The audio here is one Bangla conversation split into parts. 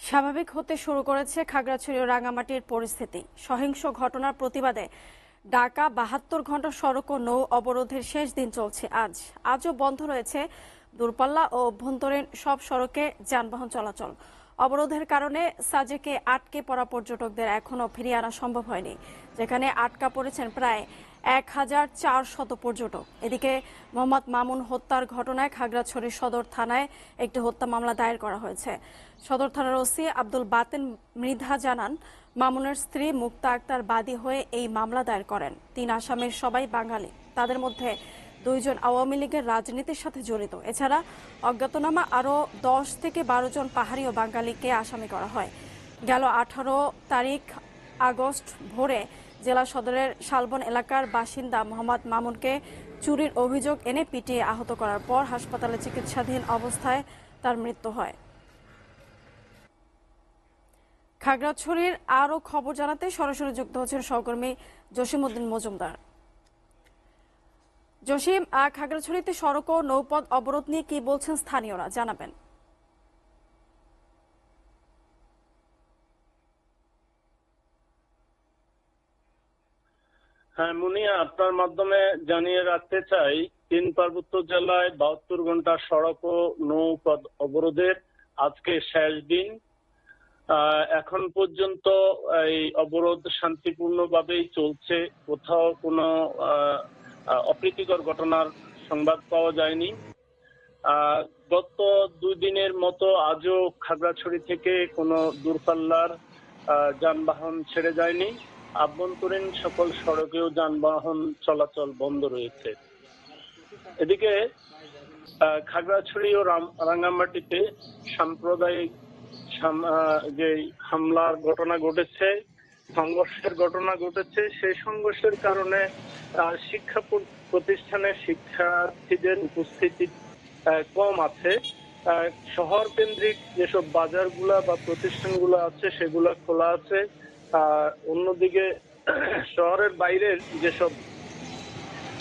স্বাভাবিক হতে শুরু করেছে খাগড়াছড়ি ও রাঙামাটির পরিস্থিতি। সহিংস ঘটনার প্রতিবাদে ঢাকা ৭২ ঘন্টা সড়ক ও নৌ অবরোধের শেষ দিন চলছে আজও বন্ধ রয়েছে দূরপাল্লা ও অভ্যন্তরীণ সব সড়কে যানবাহন চলাচল। অবরোধের কারণে সাজেকে আটকে পড়া পর্যটকদের এখনও ফিরিয়ে আনা সম্ভব হয়নি, যেখানে আটকা পড়েছেন প্রায় ১,৪০০ পর্যটক। এদিকে মোহাম্মদ মামুন হত্যার ঘটনায় খাগড়াছড়ি সদর থানায় একটি হত্যা মামলা দায়ের করা হয়েছে। সদর থানার ওসি আব্দুল বাতেন মৃধা জানান, মামুনের স্ত্রী মুক্তা আক্তার বাদী হয়ে এই মামলা দায়ের করেন। ৩ আসামির সবাই বাঙালি, তাদের মধ্যে ২ জন আওয়ামী লীগের রাজনীতির সাথে জড়িত। এছাড়া অজ্ঞাতনামা আরও ১০ থেকে ১২ জন পাহাড়ি ও বাঙালিকে আসামি করা হয়। গেল ১৮ তারিখ আগস্ট ভোরে জেলা সদরের শালবন এলাকার বাসিন্দা মোহাম্মদ মামুনকে চুরির অভিযোগ এনে পিটিয়ে আহত করার পর হাসপাতালে চিকিৎসাধীন অবস্থায় তার মৃত্যু হয়। খাগড়াছড়ির আরও খবর জানাতে সরাসরি যুক্ত হচ্ছেন সহকর্মী জসিম উদ্দিন মজুমদার। জসিম, খাগড়াছড়িতে সড়ক ও নৌপথ অবরোধ নিয়ে কি বলছেন স্থানীয়রা, জানাবেন। হ্যাঁ মুনিয়া, আপনার মাধ্যমে জানিয়ে রাখতে চাই, ৩ পার্বত্য জেলায় ৭২ ঘন্টা সড়ক ও নৌপথ অবরোধের আজকে শেষ দিন। এখন পর্যন্ত এই অবরোধ শান্তিপূর্ণভাবেই চলছে, কোথাও কোনো অপ্রীতিকর ঘটনার সংবাদ পাওয়া যায়নি। গত ২ দিনের মতো আজও খাগড়াছড়ি থেকে কোনো দূরপাল্লার যানবাহন ছেড়ে যায়নি। আভ্যন্তরীণ সকল সড়কেও যানবাহন চলাচল বন্ধ রয়েছে। এদিকে খাগড়াছড়ি ও রাঙ্গামাটিতে সাম্প্রদায়িক যে হামলার ঘটনা ঘটেছে, সংঘর্ষের ঘটনা ঘটেছে, সেই সংঘর্ষের কারণে শিক্ষা প্রতিষ্ঠানে শিক্ষার্থীদের উপস্থিতি কম আছে। শহর কেন্দ্রিক যেসব বাজারগুলা বা প্রতিষ্ঠানগুলো আছে সেগুলা খোলা আছে। অন্যদিকে শহরের বাইরের যেসব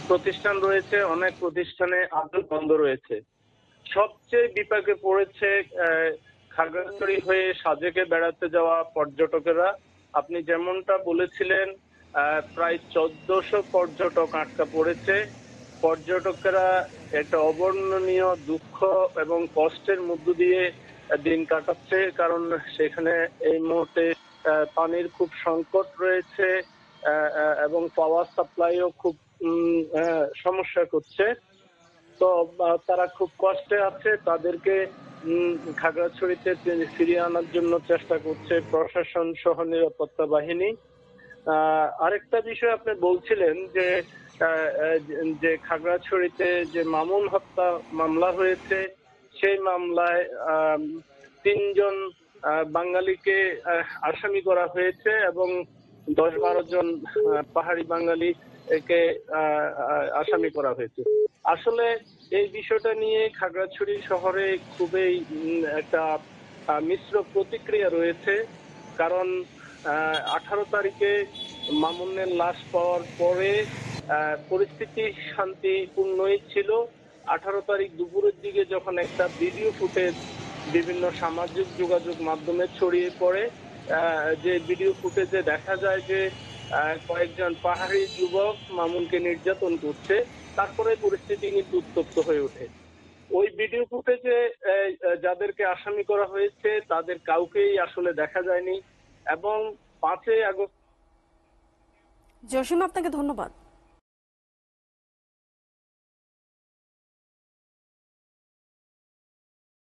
প্রতিষ্ঠান রয়েছে, অনেক প্রতিষ্ঠানে আদৌ বন্ধ রয়েছে। সবচেয়ে বিপাকে পড়েছে খাগড়াছড়ি হয়ে সাজেকে বেড়াতে যাওয়া পর্যটকেরা। আপনি যেমনটা বলেছিলেন, প্রায় ১৪০০ পর্যটক আটকা পড়েছে। পর্যটকেরা একটা অবর্ণনীয় দুঃখ এবং কষ্টের মধ্য দিয়ে দিন কাটাচ্ছে, কারণ সেখানে এই মুহূর্তে পানির খুব সংকট রয়েছে এবং পাওয়ার সাপ্লাইও খুব সমস্যা করছে। তো তারা খুব কষ্টে আছে, তাদেরকে খাগড়াছড়িতে ফিরিয়ে আনার জন্য চেষ্টা করছে প্রশাসন সহ নিরাপত্তা বাহিনী। আরেকটা বিষয় আপনি বলছিলেন যে খাগড়াছড়িতে যে মামুন হত্যা মামলা হয়েছে, সেই মামলায় ৩ জন বাঙালিকে আসামি করা হয়েছে এবং ১০-১২ জন পাহাড়ি বাঙালি একে আসামি করা হয়েছে। আসলে এই বিষয়টা নিয়ে খাগড়াছড়ি শহরে খুবই একটা মিশ্র প্রতিক্রিয়া রয়েছে, কারণ ১৮ তারিখে মামুনের লাশ পাওয়ার পরে পরিস্থিতি শান্তিপূর্ণই ছিল। ১৮ তারিখ দুপুরের দিকে যখন একটা ভিডিও ফুটেজ বিভিন্ন সামাজিক যোগাযোগ মাধ্যমে ছড়িয়ে পড়ে, যে ভিডিও ফুটেজে দেখা যায় যে কয়েকজন পাহাড়ি যুবক মামুনকে নির্যাতন করছে, তারপরে পরিস্থিতি কিন্তু উত্তপ্ত হয়ে ওঠে। ওই ভিডিও ফুটেজে যাদেরকে আসামি করা হয়েছে তাদের কাউকেই আসলে দেখা যায়নি এবং ৫ই আগস্ট। জসিম, আপনাকে ধন্যবাদ।